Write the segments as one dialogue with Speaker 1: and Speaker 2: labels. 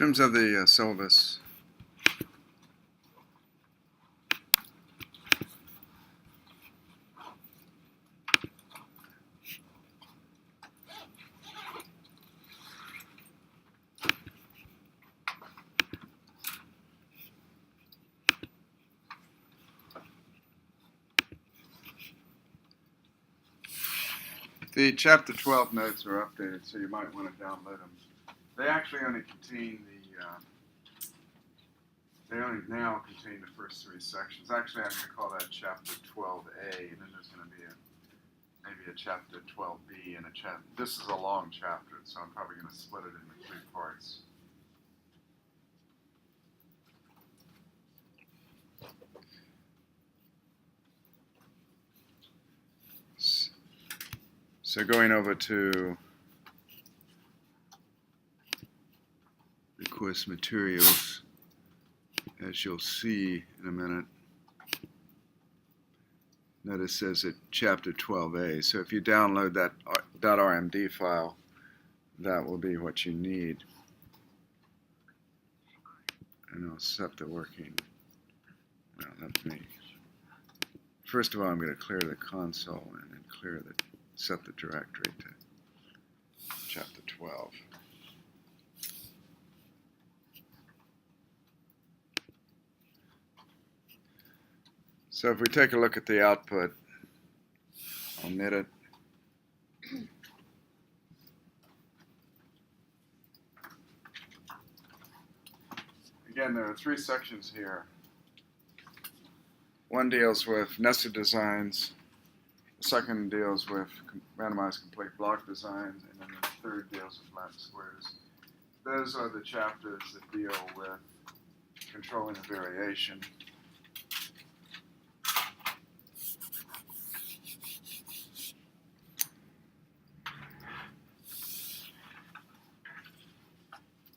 Speaker 1: terms of the syllabus, the Chapter 12 notes are updated, so you might want to download them. They actually only contain they only now contain the first three sections. Actually, I'm going to call that Chapter 12A, and then there's going to be maybe a Chapter 12B and a chapter. This is a long chapter, so I'm probably going to split it into 3 parts. So going over to the course materials, as you'll see in a minute, notice it says at Chapter 12A. So if you download that .rmd file, that will be what you need. And I'll set the working. Well, let me. First of all, I'm going to clear the console and then set the directory to Chapter 12. So if we take a look at the output, I'll knit it. Again, there are 3 sections here. One deals with nested designs. The second deals with randomized complete block designs, and then the third deals with Latin squares. Those are the chapters that deal with controlling the variation.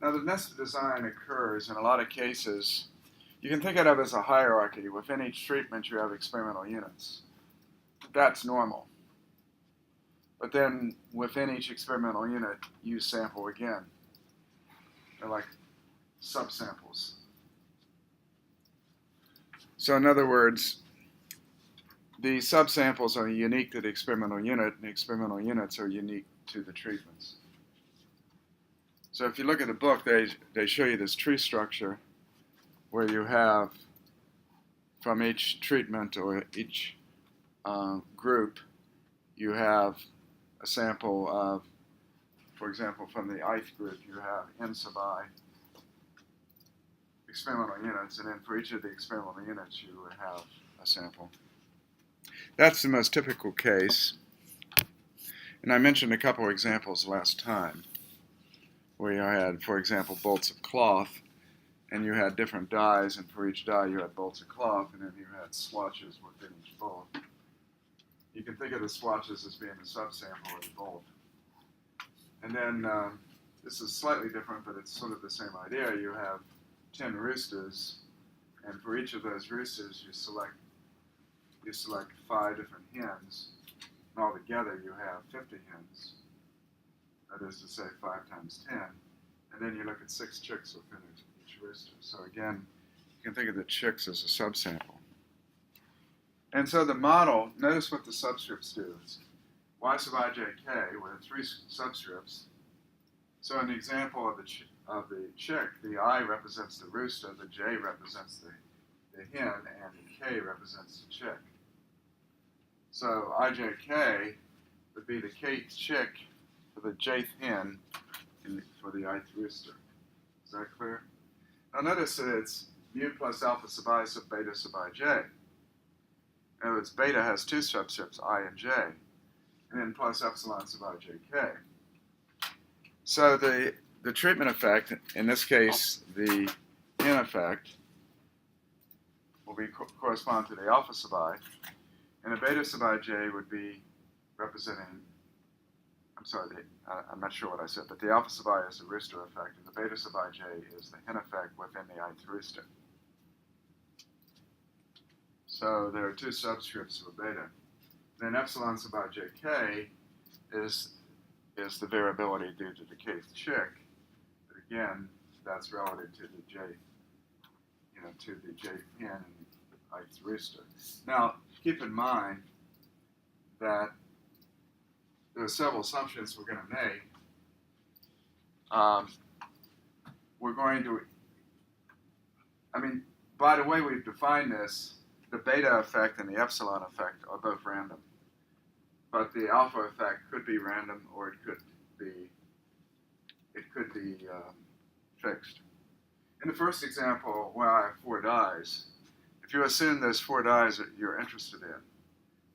Speaker 1: Now, the nested design occurs in a lot of cases. You can think of it as a hierarchy. Within each treatment, you have experimental units. That's normal. But then within each experimental unit, you sample again. They're like subsamples. So in other words, the subsamples are unique to the experimental unit, and the experimental units are unique to the treatments. So if you look at the book, they show you this tree structure where you have, from each treatment or each group, you have a sample of, for example, from the ith group, you have n sub I experimental units, and then for each of the experimental units, you would have a sample. That's the most typical case. And I mentioned a couple of examples last time, where you had, for example, bolts of cloth, and you had different dies, and for each die you had bolts of cloth, and then you had swatches within each bolt. You can think of the swatches as being a subsample of the bolt. And then this is slightly different, but it's sort of the same idea. You have 10 roosters, and for each of those roosters you select 5 different hens, and altogether you have 50 hens. That is to say 5 times 10. And then you look at 6 chicks within each rooster. So again, you can think of the chicks as a subsample. And so the model, notice what the subscripts do. It's y sub I j k with 3 subscripts. So in the example of the chick, the I represents the rooster, the j represents the hen, and the k represents the chick. So ijk would be the kth chick for the jth hen for the ith rooster. Is that clear? Now notice that it's mu plus alpha sub I sub beta sub ij. In other words, beta has 2 subscripts, I and j, and then plus epsilon sub ijk. So the treatment effect, in this case the n effect, will be correspond to the alpha sub I, and the beta sub ij would be representing, I'm not sure what I said, but the alpha sub I is the rooster effect, and the beta sub ij is the hen effect within the ith rooster. So there are 2 subscripts for beta. Then epsilon sub ijk is the variability due to the kth chick. But again, that's relative to the j, to the j pin and the ith rooster. Now, keep in mind that there are several assumptions we're going to make. We're going to, by the way we've defined this, the beta effect and the epsilon effect are both random. But the alpha effect could be random, or it could be fixed. In the first example, where I have 4 dies, if you assume there's 4 dies that you're interested in,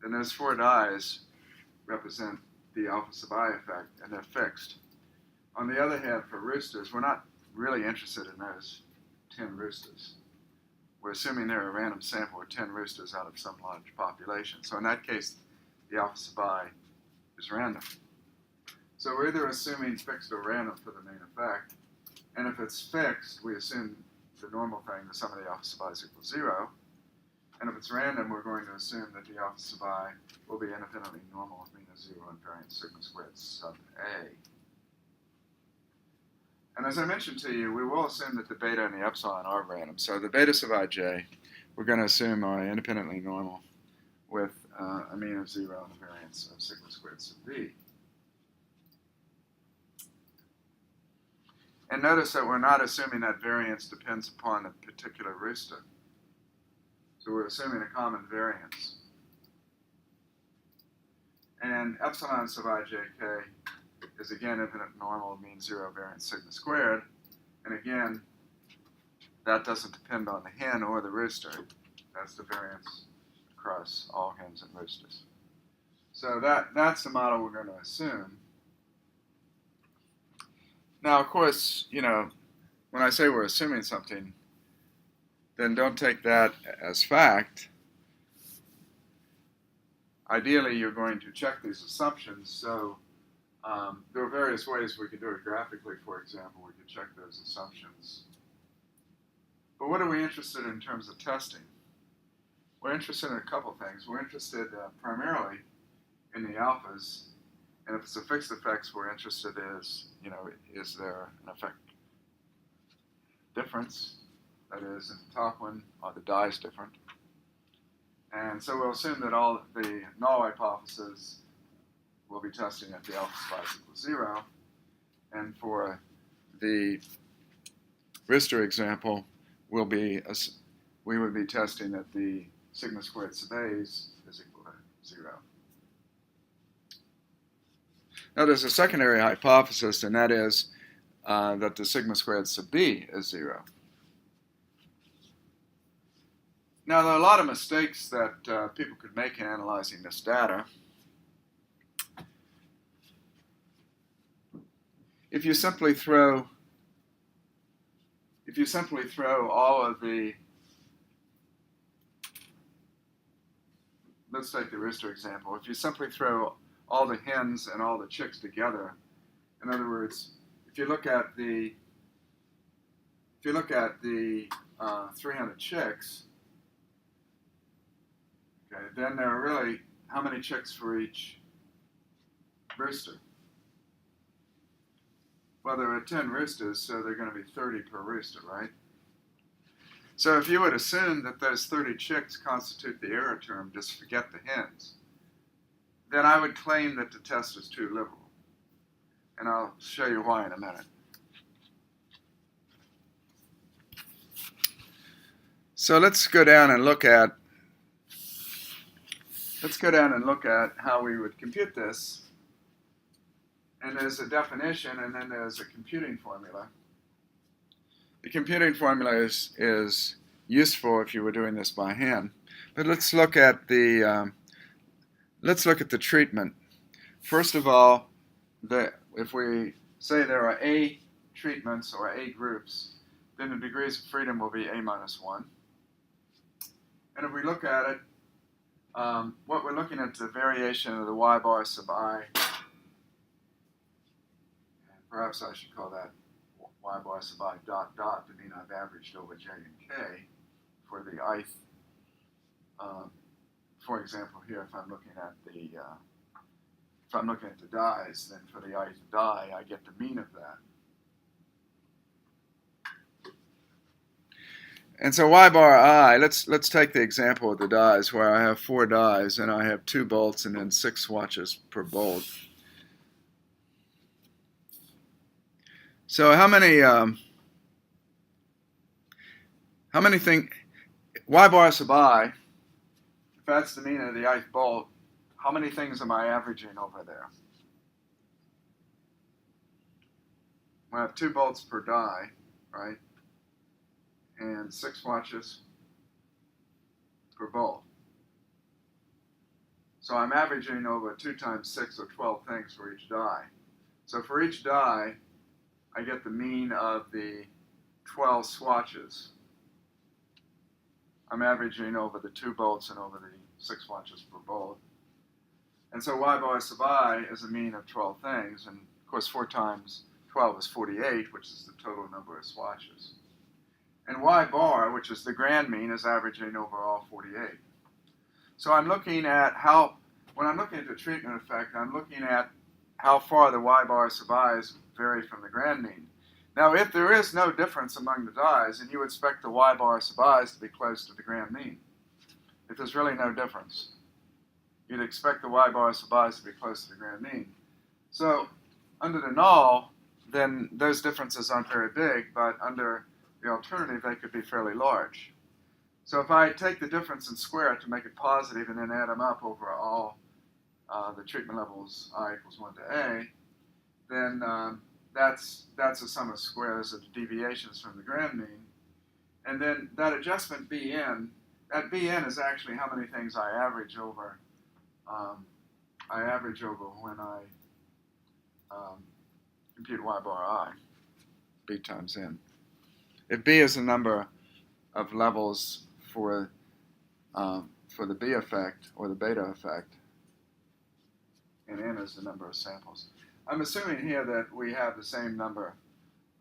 Speaker 1: then those 4 dies represent the alpha sub I effect, and they're fixed. On the other hand, for roosters, we're not really interested in those 10 roosters. We're assuming they're a random sample of 10 roosters out of some large population. So in that case, the alpha sub I is random. So we're either assuming fixed or random for the main effect. And if it's fixed, we assume the normal thing, the sum of the alpha sub I is equal to 0. And if it's random, we're going to assume that the alpha sub I will be independently normal with mean of 0 and variance sigma squared sub A. And as I mentioned to you, we will assume that the beta and the epsilon are random. So the beta sub ij, we're going to assume are independently normal with a mean of 0 and a variance of sigma squared sub b. And notice that we're not assuming that variance depends upon a particular rooster. So we're assuming a common variance. And epsilon sub ijk is again infinite normal, means 0 variance sigma squared. And again, that doesn't depend on the hen or the rooster. That's the variance across all hens and roosters. So that's the model we're going to assume. Now, of course, when I say we're assuming something, then don't take that as fact. Ideally, you're going to check these assumptions. So there are various ways we could do it graphically, for example. We could check those assumptions. But what are we interested in terms of testing? We're interested in a couple things. We're interested primarily in the alphas. And if it's a fixed effects, we're interested is there an effect difference? That is, in the top one, are the dies different? And so we'll assume that all the null hypotheses will be testing at the alpha sub I is equal to 0. And for the rooster example, we would be testing that the sigma squared sub A is equal to 0. Now there's a secondary hypothesis, and that is that the sigma squared sub B is 0. Now there are a lot of mistakes that people could make in analyzing this data. If you simply throw all of the, let's take the rooster example. If you simply throw all the hens and all the chicks together, in other words, if you look at the 300 chicks, okay, then there are really how many chicks for each rooster? Well, there are 10 roosters, so they're going to be 30 per rooster, right? So if you would assume that those 30 chicks constitute the error term, just forget the hens, then I would claim that the test is too liberal. And I'll show you why in a minute. So let's go down and look at how we would compute this. And there's a definition, and then there's a computing formula. The computing formula is useful if you were doing this by hand. But let's look at the treatment. First of all, if we say there are A treatments or A groups, then the degrees of freedom will be A minus 1. And if we look at it, what we're looking at is the variation of the y bar sub I. Perhaps I should call that y bar sub I dot dot to mean I've averaged over j and k for the ith. For example, here, if I'm looking at the dies, then for the ith die, I get the mean of that. And so y bar I, let's take the example of the dies where I have 4 dies and I have 2 bolts and then 6 swatches per bolt. So how many things, y bar sub I, if that's the mean of the ith bolt, how many things am I averaging over there? I have 2 bolts per die, right? And 6 swatches per bolt. So I'm averaging over 2 times 6 or 12 things for each die. So for each die, I get the mean of the 12 swatches. I'm averaging over the 2 bolts and over the 6 swatches per bolt. And so y bar sub I is a mean of 12 things, and of course 4 times 12 is 48, which is the total number of swatches. And y bar, which is the grand mean, is averaging over all 48. So I'm looking at how, when I'm looking at the treatment effect, I'm looking at how far the y bar sub i's vary from the grand mean. Now, if there is no difference among the dies, then you would expect the y bar sub i's to be close to the grand mean. If there's really no difference, you'd expect the y bar sub i's to be close to the grand mean. So under the null, then those differences aren't very big, but under the alternative, they could be fairly large. So if I take the difference and square it to make it positive and then add them up over all the treatment levels I equals 1 to A, then that's a sum of squares of the deviations from the grand mean. And then that adjustment Bn, that Bn is actually how many things I average over when I compute y bar I, B times n. If B is the number of levels for the B effect or the beta effect, and n is the number of samples. I'm assuming here that we have the same number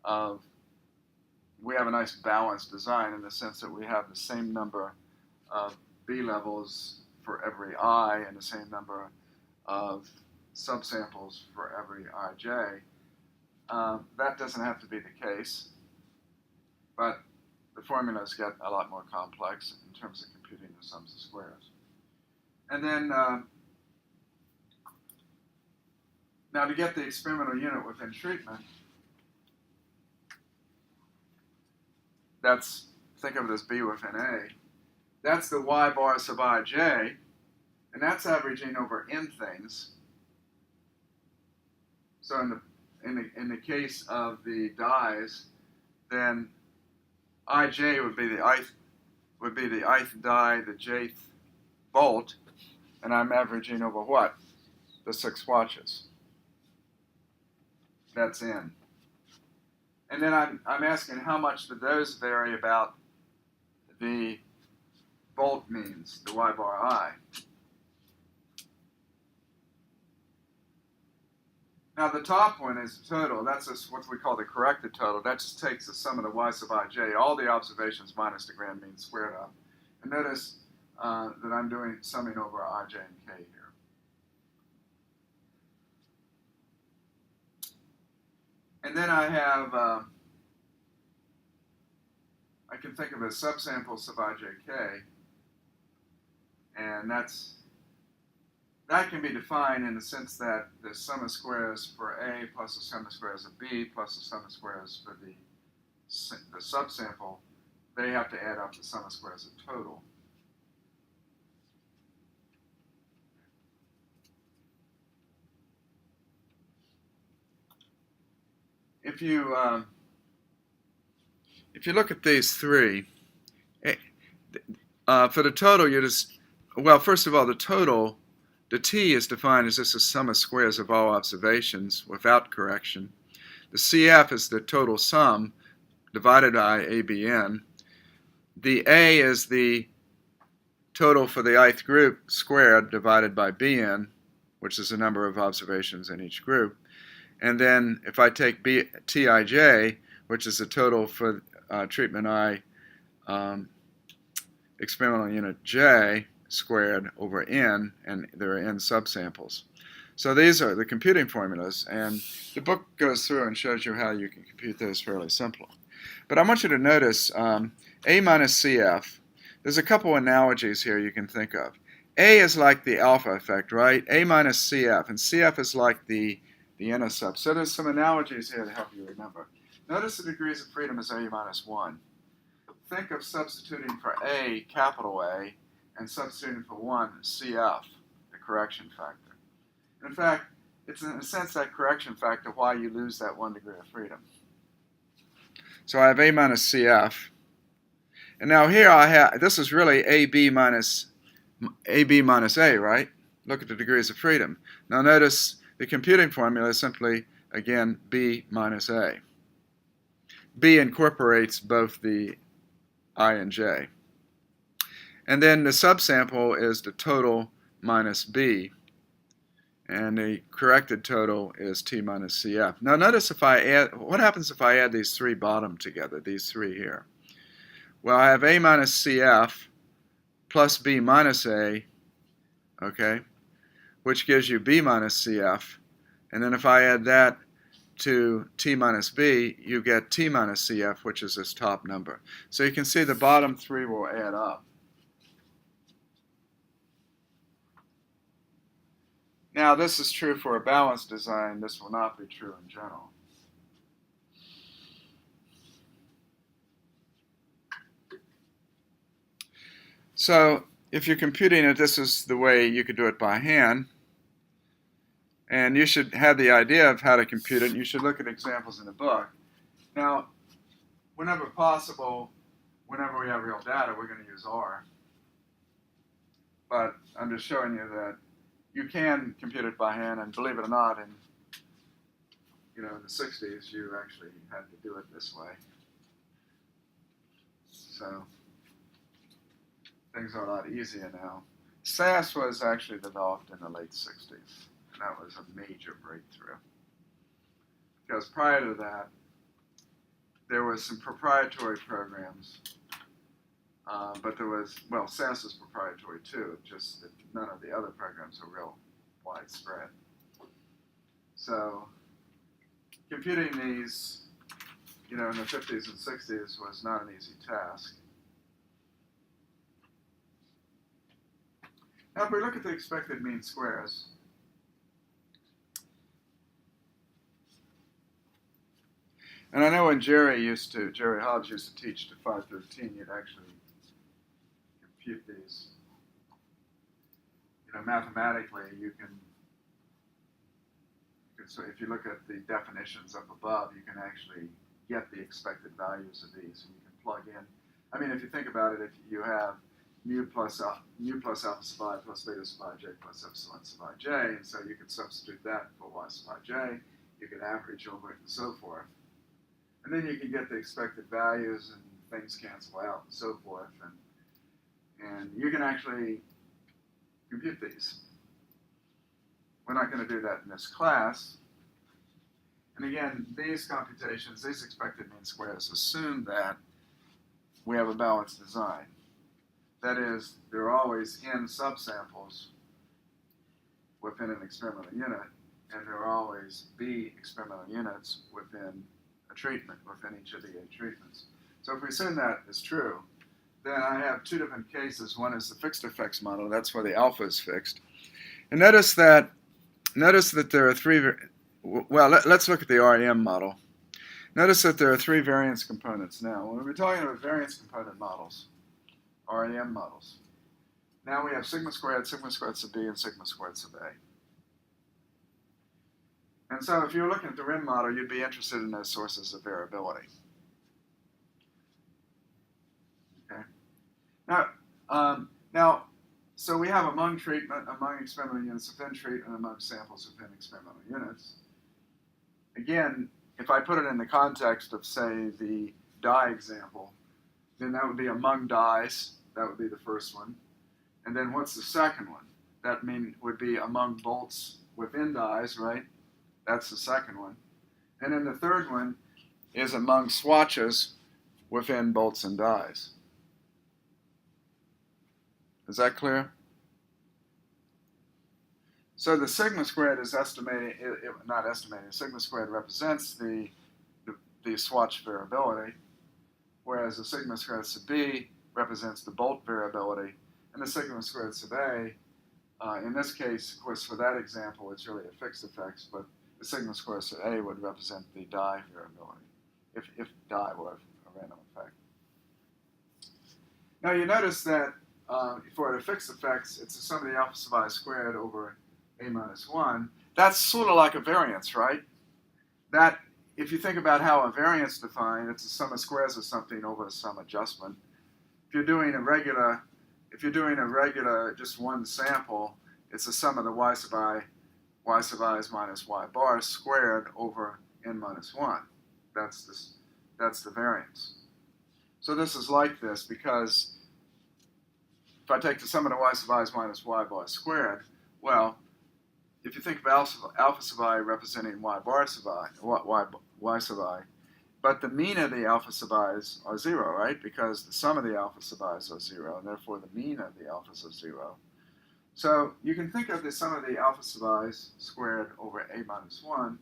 Speaker 1: of, we have a nice balanced design in the sense that we have the same number of B levels for every I and the same number of subsamples for every ij. That doesn't have to be the case, but the formulas get a lot more complex in terms of computing the sums of squares. And then, now to get the experimental unit within treatment, think of it as B within A. That's the y bar sub ij, and that's averaging over n things. So in the case of the dies, then ij would be the ith die, the jth bolt, and I'm averaging over what? The 6 swatches. That's n. And then I'm asking how much do those vary about the bolt means, the y bar I. Now the top one is the total. That's just what we call the corrected total. That just takes the sum of the y sub ij, all the observations minus the grand mean squared up. And notice that I'm doing summing over ij and k here. And then I have, I can think of a subsample sub ijk, and that can be defined in the sense that the sum of squares for A plus the sum of squares of B plus the sum of squares for the subsample, they have to add up the sum of squares of total. If you look at these three, for the total, you just, well, first of all, the total, the t is defined as just a sum of squares of all observations without correction. The CF is the total sum divided by ABN. The A is the total for the ith group squared divided by BN, which is the number of observations in each group. And then if I take Tij, which is the total for treatment I experimental unit J squared over n, and there are n subsamples. So these are the computing formulas, and the book goes through and shows you how you can compute those fairly simply. But I want you to notice A minus CF. There's a couple analogies here you can think of. A is like the alpha effect, right? A minus CF, and CF is like the intercept. So there's some analogies here to help you remember. Notice the degrees of freedom is A minus 1. Think of substituting for A, capital A, and substituting for 1, CF, the correction factor. In fact, it's in a sense that correction factor why you lose that 1 degree of freedom. So I have A minus CF. And now here I have, this is really AB minus A, right? Look at the degrees of freedom. Now notice the computing formula is simply, again, B minus A. B incorporates both the I and J. And then the subsample is the total minus B. And the corrected total is T minus CF. Now notice if I add, what happens if I add these three bottom together, these three here? Well, I have A minus CF plus B minus A, okay, which gives you B minus CF. And then if I add that to T minus B, you get T minus CF, which is this top number. So you can see the bottom three will add up. Now, this is true for a balanced design. This will not be true in general. So if you're computing it, this is the way you could do it by hand. And you should have the idea of how to compute it. You should look at examples in the book. Now, whenever possible, whenever we have real data, we're going to use R. But I'm just showing you that you can compute it by hand, and believe it or not, in the 60s, you actually had to do it this way. So things are a lot easier now. SAS was actually developed in the late 60s, and that was a major breakthrough. Because prior to that, there was some proprietary programs, but there was, well, SAS is proprietary too, just that none of the other programs are real widespread. So computing these, in the 50s and 60s was not an easy task. Now, if we look at the expected mean squares, and I know when Jerry Hodge used to teach to 513, you'd actually compute these. Mathematically, so if you look at the definitions up above, you can actually get the expected values of these, and you can plug in. I mean, if you think about it, if you have mu plus alpha sub I plus beta sub I j plus epsilon sub I j, and so you could substitute that for y sub I j, you could average over it and so forth. And then you can get the expected values, and things cancel out and so forth, and you can actually compute these. We're not going to do that in this class. And again, these computations, these expected mean squares, assume that we have a balanced design. That is, there are always n subsamples within an experimental unit, and there are always b experimental units within a treatment, within each of the 8 treatments. So if we assume that is true, then I have two different cases. One is the fixed effects model. That's where the alpha is fixed. And notice that there are three, well, let's look at the REM model. Notice that there are 3 variance components now. When we're talking about variance component models, REM models, now we have sigma squared sub B, and sigma squared sub A. And so if you're looking at the REM model, you'd be interested in those sources of variability. Okay. Now, so we have among treatment, among experimental units within treatment, among samples within experimental units. Again, if I put it in the context of, say, the dye example, then that would be among dyes. That would be the first one. And then what's the second one? That would be among bolts within dyes, right? That's the second one. And then the third one is among swatches within bolts and dyes. Is that clear? So the sigma squared is sigma squared represents the swatch variability. whereas the sigma squared sub b represents the bolt variability, and the sigma squared sub a, in this case, of course, for that example, it's really a fixed effect, but the sigma squared sub a would represent the die variability, if die were a random effect. Now you notice that for the fixed effects, it's the sum of the alpha sub I squared over a minus 1. That's sort of like a variance, right? That, if you think about how a variance is defined, it's the sum of squares of something over the sum adjustment. If you're doing a regular, just one sample, it's the sum of the y sub i's minus y bars squared over n minus 1. That's the variance. So this is like this because if I take the sum of the y sub i's minus y bars squared, well, if you think of alpha sub I representing y bar sub I, y sub I, but the mean of the alpha sub i's are 0, right? Because the sum of the alpha sub i's are 0, and therefore the mean of the alphas are 0. So you can think of the sum of the alpha sub i's squared over a minus 1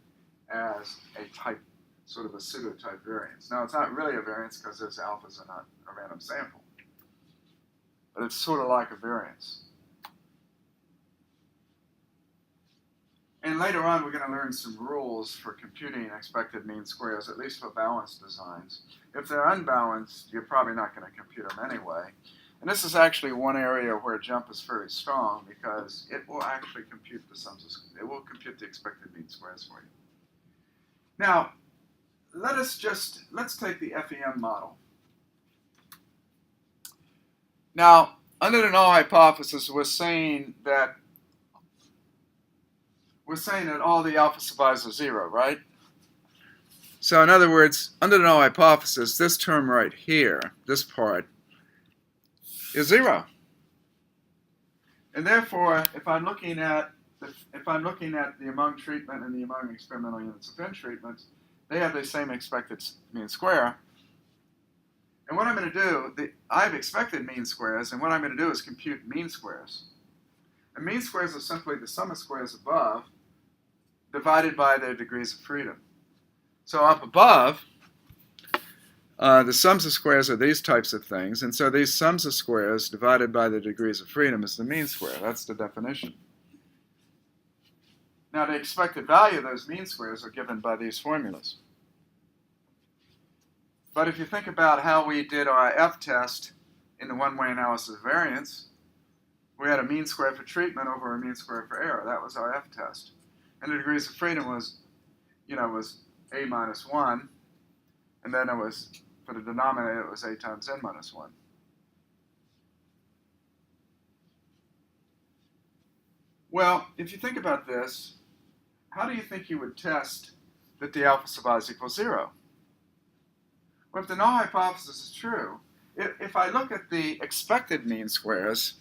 Speaker 1: as a type, sort of a pseudo-type variance. Now, it's not really a variance because those alphas are not a random sample, but it's sort of like a variance. And later on, we're going to learn some rules for computing expected mean squares, at least for balanced designs. If they're unbalanced, you're probably not going to compute them anyway. And this is actually one area where JMP is very strong because it will actually compute the sums of, it will compute the expected mean squares for you. Now, let's take the FEM model. Now, under the null hypothesis, we're saying that all the alpha sub i's are 0, right? So in other words, under the null hypothesis, this term right here, this part, is 0. And therefore, if I'm looking at the among treatment and the among experimental units of n treatment, they have the same expected mean square. And what I'm going to do, I have expected mean squares, and what I'm going to do is compute mean squares. And mean squares are simply the sum of squares above divided by their degrees of freedom. So up above, the sums of squares are these types of things, and so these sums of squares divided by the degrees of freedom is the mean square. That's the definition. Now the expected value of those mean squares are given by these formulas. But if you think about how we did our F-test in the one-way analysis of variance, we had a mean square for treatment over a mean square for error. That was our F-test. And the degrees of freedom was a minus 1, and then it was, for the denominator, it was a times n minus 1. Well, if you think about this, how do you think you would test that the alpha sub i's equals 0? Well, if the null hypothesis is true, if I look at the expected mean squares,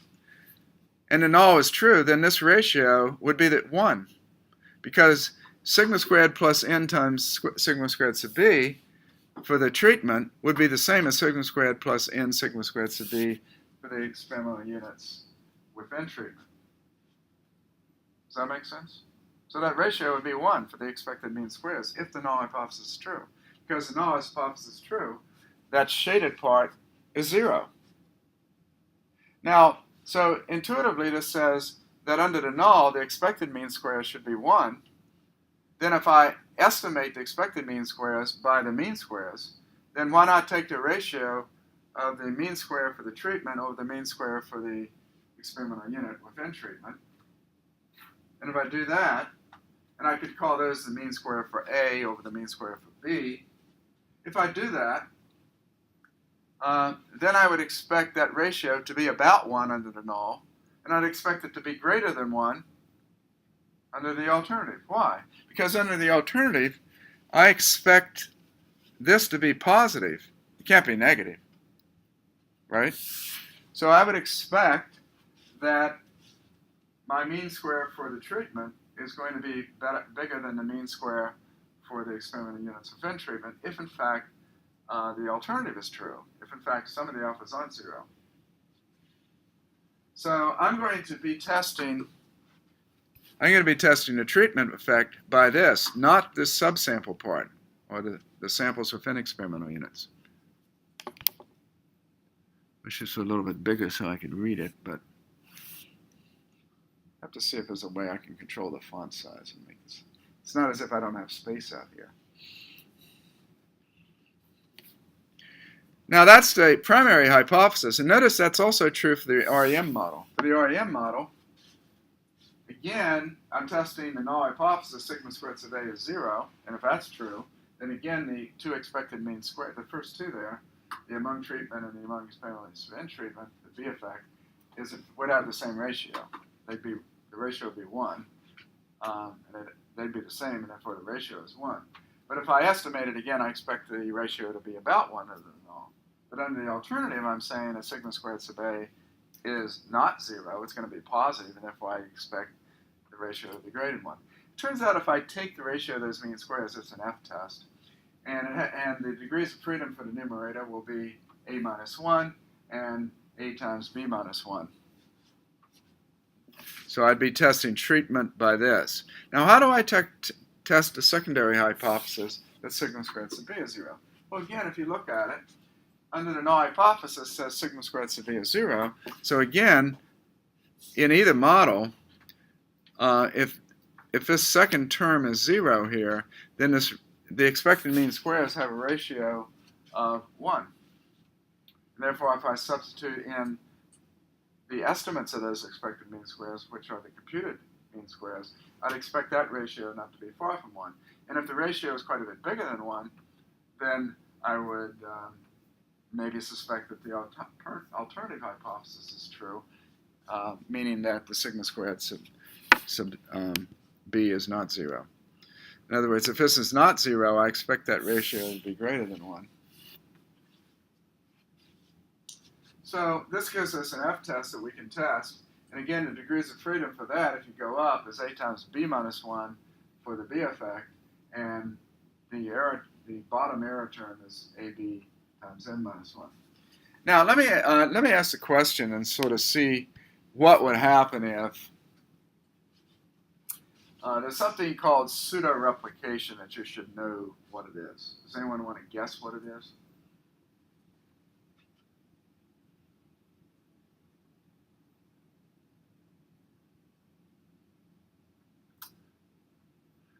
Speaker 1: and the null is true, then this ratio would be 1. Because sigma squared plus n times sigma squared sub b for the treatment would be the same as sigma squared plus n sigma squared sub b for the experimental units with n treatment. Does that make sense? So that ratio would be 1 for the expected mean squares if the null hypothesis is true. Because the null hypothesis is true, that shaded part is 0. Now, so intuitively this says that under the null, the expected mean squares should be 1. Then if I estimate the expected mean squares by the mean squares, then why not take the ratio of the mean square for the treatment over the mean square for the experimental unit within treatment? And if I do that, and I could call those the mean square for A over the mean square for B, if I do that, then I would expect that ratio to be about 1 under the null, and I'd expect it to be greater than 1 under the alternative. Why? Because under the alternative, I expect this to be positive. It can't be negative, right? So I would expect that my mean square for the treatment is going to be bigger than the mean square for the experimental units of n treatment if, in fact, the alternative is true, if, in fact, some of the alphas aren't 0. So I'm going to be testing the treatment effect by this, not this subsample part, or the samples within experimental units. Wish this was a little bit bigger so I could read it, but I have to see if there's a way I can control the font size and make this. It's not as if I don't have space out here. Now that's the primary hypothesis, and notice that's also true for the REM model. For the REM model, again, I'm testing the null hypothesis, sigma squared sub A is 0, and if that's true, then again the two expected mean squared, the first two there, the among treatment and the among experimentally in treatment, the B effect, would have the same ratio. The ratio would be 1, and they'd be the same, and therefore the ratio is 1. But if I estimate it again, I expect the ratio to be about 1 other than null. But under the alternative, I'm saying that sigma squared sub A is not 0. It's going to be positive, and therefore I expect the ratio to be greater than 1. It turns out if I take the ratio of those mean squares, it's an F-test, and the degrees of freedom for the numerator will be A minus 1 and A times B minus 1. So I'd be testing treatment by this. Now how do I test a secondary hypothesis that sigma squared sub B is 0? Well, again, if you look at it, under the null hypothesis says sigma squared sub B is 0. So again, in either model, if this second term is 0 here, then the expected mean squares have a ratio of 1. And therefore, if I substitute in the estimates of those expected mean squares, which are the computed mean squares, I'd expect that ratio not to be far from 1. And if the ratio is quite a bit bigger than 1, then I would maybe suspect that the alternative hypothesis is true, meaning that the sigma squared sub B is not 0. In other words, if this is not 0, I expect that ratio to be greater than 1. So this gives us an F-test that we can test. And again, the degrees of freedom for that, if you go up, is A times B minus 1 for the B effect, and the bottom error term is AB times N minus 1. Now, let me ask the question and sort of see what would happen if there's something called pseudo replication that you should know what it is. Does anyone want to guess what it is?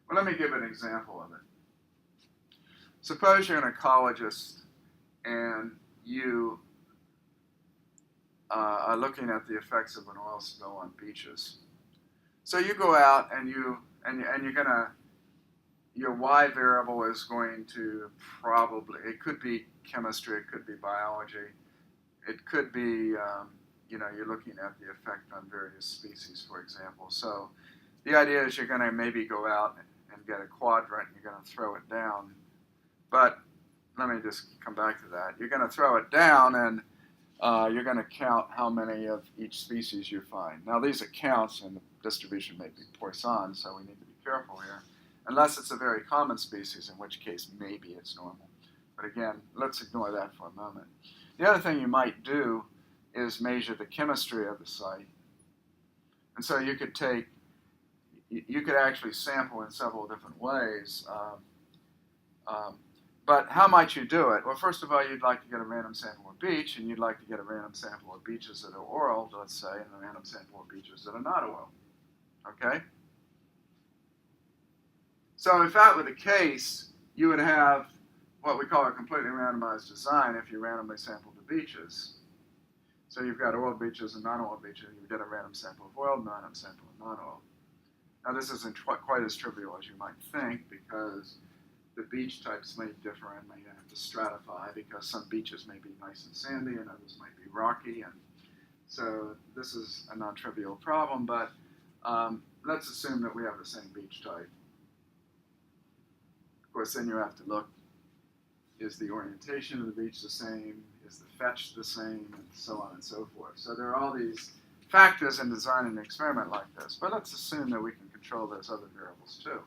Speaker 1: Well, let me give an example of it. Suppose you're an ecologist and you are looking at the effects of an oil spill on beaches. So you go out and you're gonna, your Y variable is going to probably, it could be chemistry, it could be biology, it could be, you're looking at the effect on various species, for example. So the idea is you're gonna maybe go out and get a quadrant, and you're gonna throw it down. But let me just come back to that. You're gonna throw it down and you're going to count how many of each species you find. Now, these are counts, and the distribution may be Poisson, so we need to be careful here. Unless it's a very common species, in which case maybe it's normal. But again, let's ignore that for a moment. The other thing you might do is measure the chemistry of the site. And so you could actually sample in several different ways. But how might you do it? Well, first of all, you'd like to get a random sample of beach, and you'd like to get a random sample of beaches that are oral, let's say, and a random sample of beaches that are not oral. Okay? So if that were the case, you would have what we call a completely randomized design if you randomly sampled the beaches. So you've got oil beaches and non-oil beaches, and you get a random sample of oil and a random sample of non-oil. Now, this isn't quite as trivial as you might think, because the beach types may differ and may have to stratify, because some beaches may be nice and sandy and others might be rocky. And so this is a non-trivial problem, but let's assume that we have the same beach type. Of course, then you have to look, is the orientation of the beach the same? Is the fetch the same? And so on and so forth. So there are all these factors in designing an experiment like this, but let's assume that we can control those other variables too.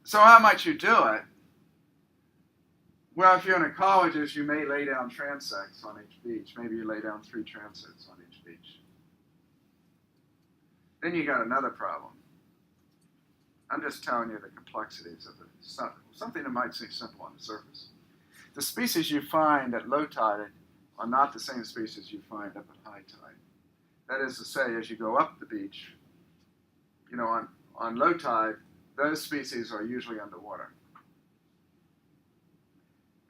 Speaker 1: So how might you do it? Well, if you're an ecologist, you may lay down transects on each beach. Maybe you lay down 3 transects on each beach. Then you got another problem. I'm just telling you the complexities of it. Something that might seem simple on the surface. the species you find at low tide are not the same species you find up at high tide. That is to say, as you go up the beach, on low tide, those species are usually underwater.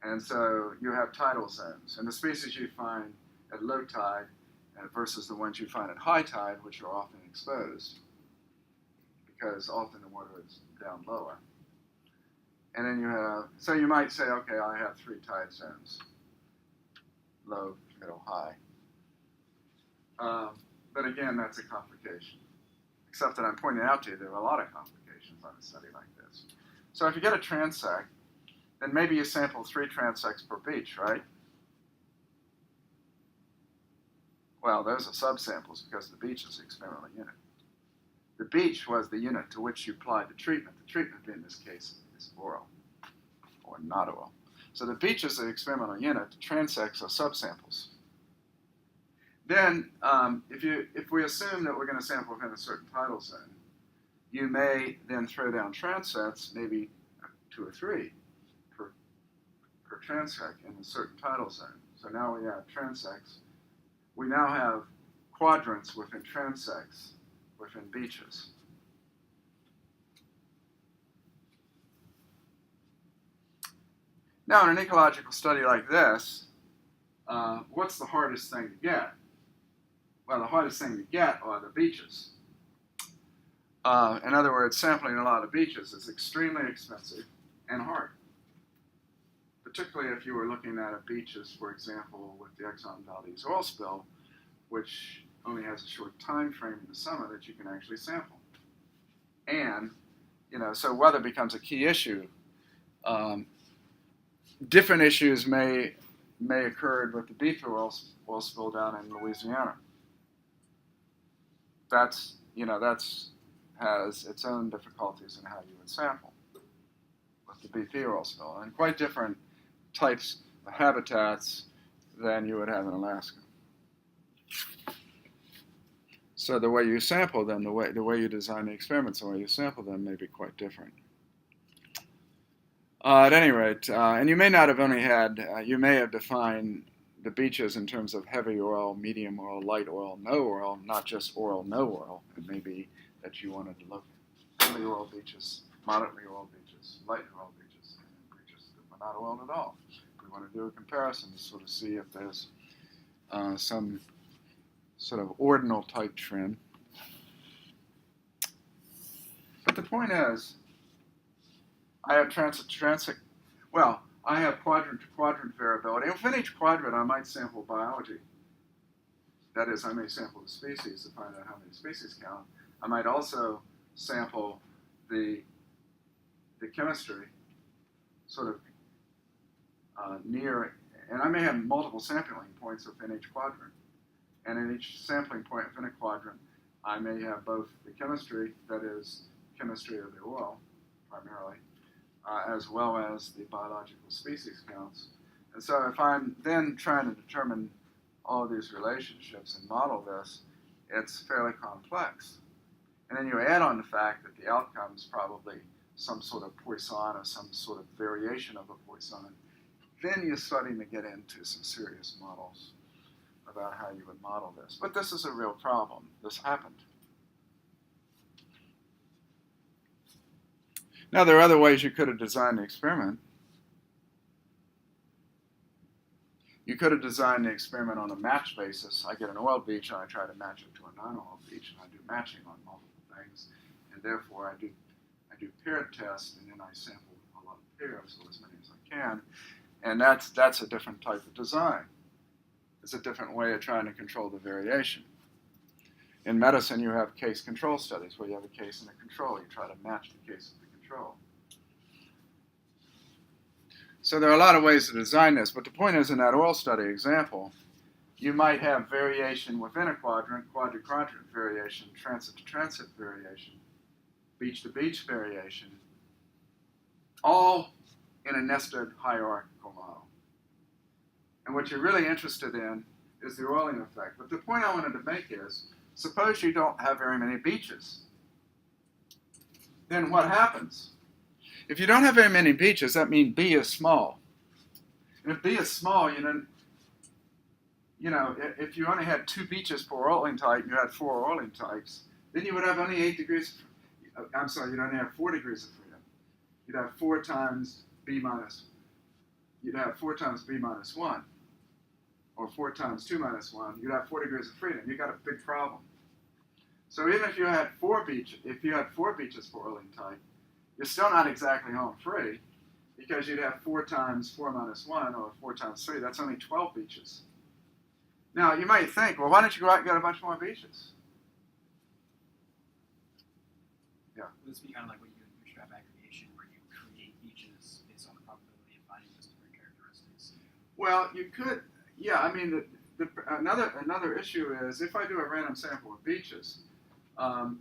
Speaker 1: And so you have tidal zones. And the species you find at low tide versus the ones you find at high tide, which are often exposed, because often the water is down lower. And then you have, so you might say, okay, I have 3 tide zones, low, middle, high. But again, that's a complication. Except that I'm pointing out to you there are a lot of complications on a study like this. So if you get a transect, then maybe you sample 3 transects per beach, right? Well, those are subsamples because the beach is the experimental unit. The beach was the unit to which you applied the treatment. The treatment in this case is oral, or not oral. So the beach is the experimental unit. The transects are subsamples. Then, if we assume that we're going to sample within a certain tidal zone, you may then throw down transects, maybe 2 or 3 per transect in a certain tidal zone. So now we have transects. We now have quadrants within transects within beaches. Now, in an ecological study like this, what's the hardest thing to get? Well, the hardest thing to get are the beaches. In other words, sampling a lot of beaches is extremely expensive and hard. Particularly if you were looking at beaches, for example, with the Exxon Valdez oil spill, which only has a short time frame in the summer that you can actually sample. And, so weather becomes a key issue. Different issues may occur with the beef oil spill down in Louisiana. That's has its own difficulties in how you would sample with the BP oil spill, and quite different types of habitats than you would have in Alaska. So the way you sample them, the way you design the experiments, the way you sample them may be quite different. At any rate, and you may not have only had, you may have defined the beaches in terms of heavy oil, medium oil, light oil, no oil, not just oil, no oil. It may be that you wanted to look at heavy oil beaches, moderately oil beaches, light oil beaches, and beaches that were not oiled at all. We want to do a comparison to sort of see if there's some sort of ordinal type trend. But the point is, I have I have quadrant-to-quadrant variability. And within each quadrant, I might sample biology. That is, I may sample the species to find out how many species count. I might also sample the chemistry, sort of near, and I may have multiple sampling points within each quadrant. And in each sampling point within a quadrant, I may have both the chemistry, that is, chemistry of the oil, primarily, as well as the biological species counts. And so if I'm then trying to determine all of these relationships and model this, it's fairly complex. And then you add on the fact that the outcome is probably some sort of Poisson or some sort of variation of a Poisson. Then you're starting to get into some serious models about how you would model this. But this is a real problem. This happened. Now, there are other ways you could have designed the experiment. You could have designed the experiment on a match basis. I get an oil beach and I try to match it to a non-oil beach, and I do matching on multiple things, and therefore I do paired tests, and then I sample a lot of pairs, or as many as I can, and that's a different type of design. It's a different way of trying to control the variation. In medicine, you have case control studies where you have a case and a control. You try to match the case with the control. So there are a lot of ways to design this, but the point is, in that oil study example, you might have variation within a quadrant, quadrant-quadrant variation, transit-to-transit variation, beach-to-beach variation, all in a nested hierarchical model. And what you're really interested in is the oiling effect. But the point I wanted to make is, suppose you don't have very many beaches. Then what happens? If you don't have very many beaches, that means B is small. And if B is small, if you only had 2 beaches per Orling type, and you had 4 Orling types, then you would have only 8 degrees. I'm sorry, you'd only have 4 degrees of freedom. You'd have 4 times B minus. You'd have 4 times B minus 1, or 4 times 2 minus 1. You'd have 4 degrees of freedom. You got a big problem. So even if you had 4 beaches per Orling type, you're still not exactly home free, because you'd have 4 times 4 minus 1, or 4 times 3. That's only 12 beaches. Now, you might think, well, why don't you go out and get a bunch more beaches? Yeah.
Speaker 2: Would this be kind of like what you do in bootstrap aggregation, where you create beaches based on the probability of finding those different characteristics?
Speaker 1: Well, you could, yeah. I mean, another issue is if I do a random sample of beaches, I'm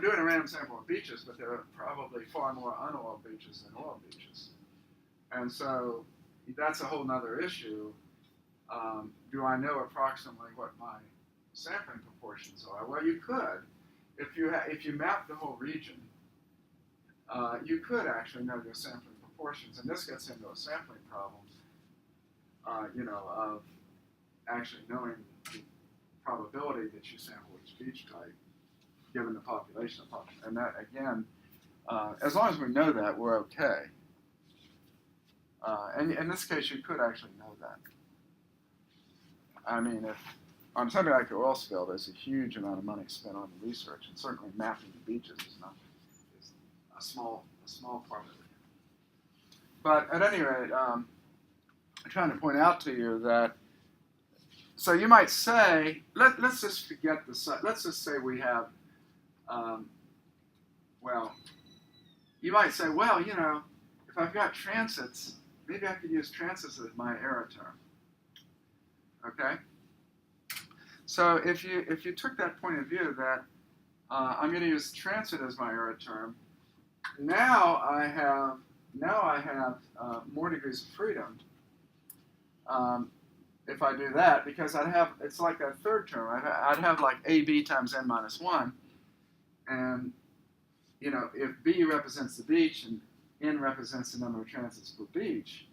Speaker 1: doing a random sample of beaches, but there are probably far more unoiled beaches than oiled beaches. And so that's a whole other issue. Do I know approximately what my sampling proportions are? Well, you could. If you map the whole region, you could actually know your sampling proportions. And this gets into a sampling problem, of actually knowing the probability that you sample each beach type, given the population of population. And that, again, as long as we know that, we're okay. And in this case, you could actually know that. I mean, if on something like the oil spill, there's a huge amount of money spent on the research, and certainly mapping the beaches is a small part of it. But at any rate, I'm trying to point out to you that, so you might say, let's just forget let's just say we have, you might say, well, if I've got transits, maybe I could use transits as my error term. Okay? So if you took that point of view that I'm going to use transit as my error term, now I have more degrees of freedom if I do that, because it's like that third term. I'd have like AB times n minus 1, and if B represents the beach and n represents the number of transits per beach,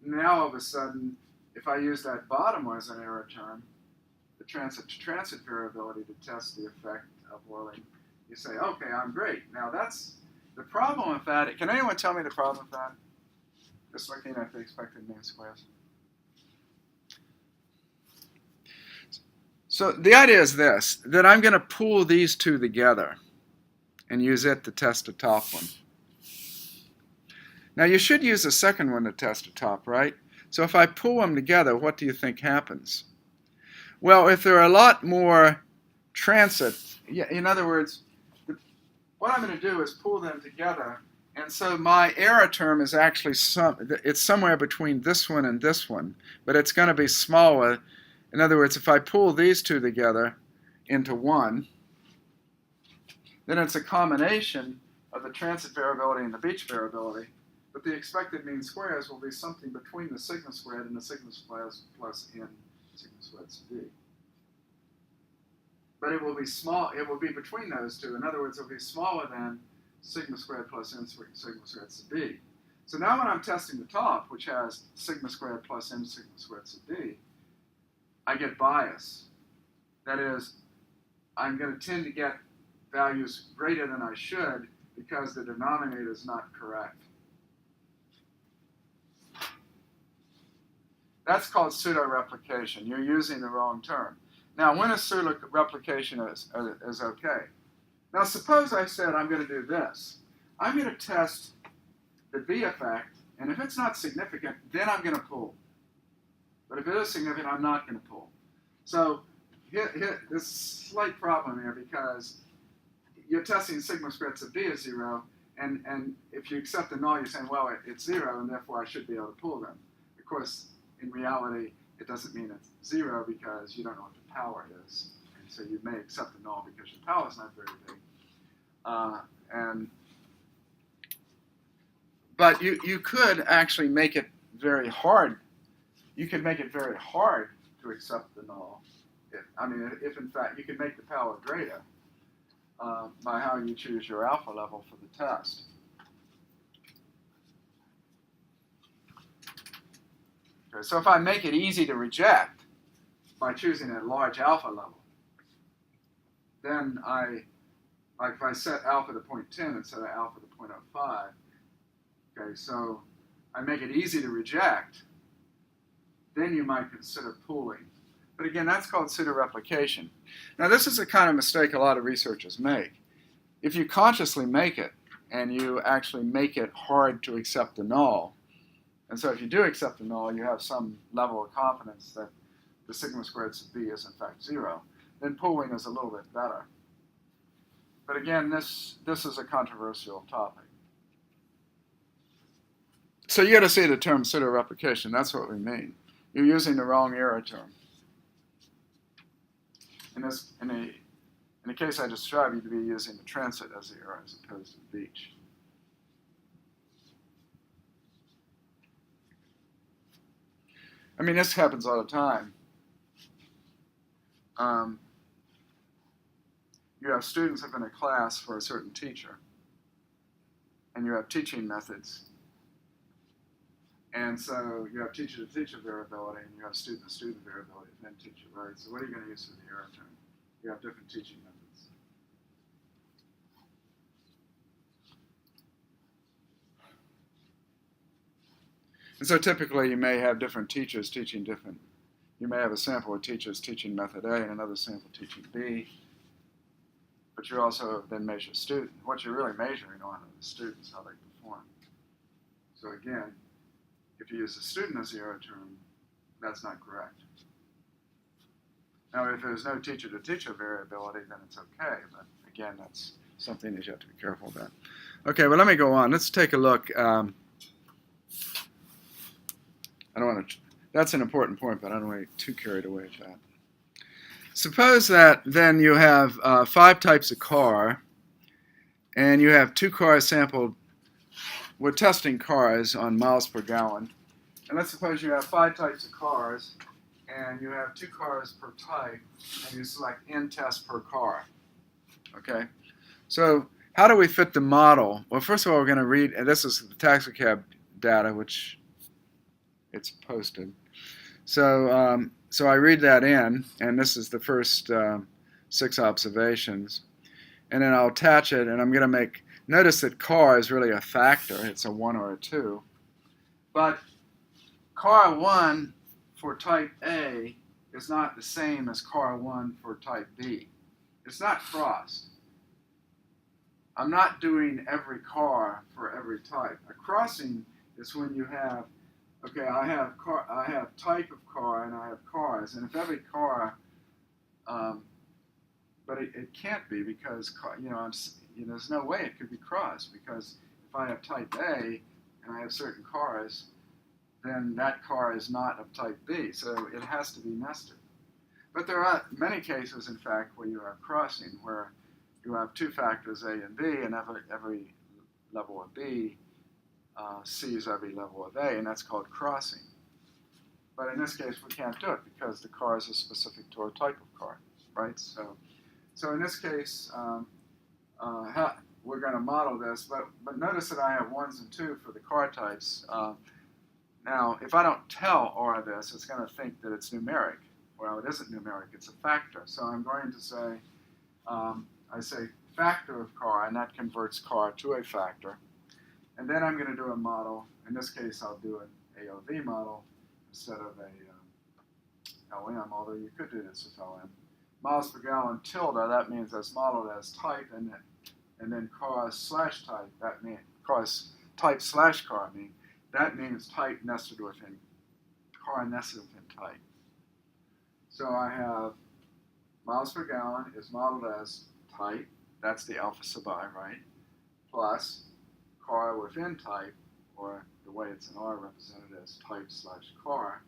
Speaker 1: now all of a sudden, if I use that bottom one as an error term, the transit-to-transit variability to test the effect of oiling, you say, okay, I'm great. Now that's the problem with that. Can anyone tell me the problem with that? Just looking at the expected mean squares. So the idea is this, that I'm going to pool these two together and use it to test the top one. Now you should use the second one to test the top, right? So if I pull them together, what do you think happens? Well, if there are a lot more transit, in other words, what I'm going to do is pull them together, and so my error term is actually it's somewhere between this one and this one, but it's going to be smaller. In other words, if I pull these two together into one, then it's a combination of the transit variability and the beach variability, but the expected mean squares will be something between the sigma squared and the sigma squared plus n sigma squared sub d. But it will be small. It will be between those two. In other words, it will be smaller than sigma squared plus n sigma squared sub d. So now when I'm testing the top, which has sigma squared plus n sigma squared sub d, I get bias. That is, I'm going to tend to get values greater than I should because the denominator is not correct. That's called pseudo replication. You're using the wrong term. Now, when a pseudo replication is okay. Now, suppose I said I'm going to do this. I'm going to test the B effect, and if it's not significant, then I'm going to pull. But if it is significant, I'm not going to pull. So there's a slight problem here because you're testing sigma squared sub b is 0, and if you accept the null, you're saying, well, it's 0, and therefore I should be able to pull them. Of course, in reality, it doesn't mean it's 0 because you don't know what the power is. And so you may accept the null because your power is not very big. But you could actually make it very hard. You could make it very hard to accept the null. If in fact you could make the power greater by how you choose your alpha level for the test. Okay, so if I make it easy to reject by choosing a large alpha level, then like if I set alpha to 0.10 instead of alpha to 0.05, okay, so I make it easy to reject, then you might consider pooling. But again, that's called pseudo replication. Now, this is the kind of mistake a lot of researchers make. If you consciously make it, and you actually make it hard to accept the null, and so if you do accept the null, you have some level of confidence that the sigma squared sub b is in fact 0, then pooling is a little bit better. But again, this is a controversial topic. So you got to see the term pseudo replication. That's what we mean. You're using the wrong error term. In the case I described, you'd be using the transit as the error as opposed to the beach. I mean, this happens all the time. You have students up in a class for a certain teacher, and you have teaching methods. And so you have teacher-to-teacher variability, and you have student-to-student variability within teacher, right? So what are you going to use for the error term? You have different teaching methods. And so typically you may have different teachers teaching different. You may have a sample of teachers teaching method A and another sample teaching B. But you also then measure student. What you're really measuring on are the students, how they perform. So again, if you use the student as the error term, that's not correct. Now, if there's no teacher-to-teacher variability, then it's okay. But again, that's something that you have to be careful about. Okay, well, let me go on. Let's take a look. I don't want to. That's an important point, but I don't want to get too carried away with that. Suppose that then you have 5 types of car, and you have 2 cars sampled. We're testing cars on miles per gallon. And let's suppose you have 5 types of cars, and you have 2 cars per type, and you select n tests per car. Okay? So how do we fit the model? Well, first of all, we're going to read, and this is the taxicab data, which it's posted. So so I read that in, and this is the first 6 observations. And then I'll attach it, and I'm going to make, notice that car is really a factor. It's a 1 or a 2. But car 1 for type A is not the same as car 1 for type B. It's not crossed. I'm not doing every car for every type. A crossing is when you have, okay, I have type of car and I have cars, and if every car, but it can't be because there's no way it could be crossed, because if I have type A and I have certain cars, then that car is not of type B, so it has to be nested. But there are many cases, in fact, where you are crossing, where you have 2 factors A and B, and every level of B sees every level of A, and that's called crossing. But in this case, we can't do it because the cars are specific to a type of car, right? So in this case, we're going to model this, but notice that I have 1s and 2 for the car types. Now, if I don't tell R this, it's going to think that it's numeric. Well, it isn't numeric, it's a factor. So I'm going to say, I say factor of car, and that converts car to a factor. And then I'm going to do a model. In this case, I'll do an AOV model instead of a LM, although you could do this with LM. Miles per gallon tilde, that means that's modeled as type, and then cars slash type, that means cars type slash car, that means type nested within, car nested within type. So I have miles per gallon is modeled as type, that's the alpha sub I, right? Plus car within type, or the way it's in R represented as type slash car.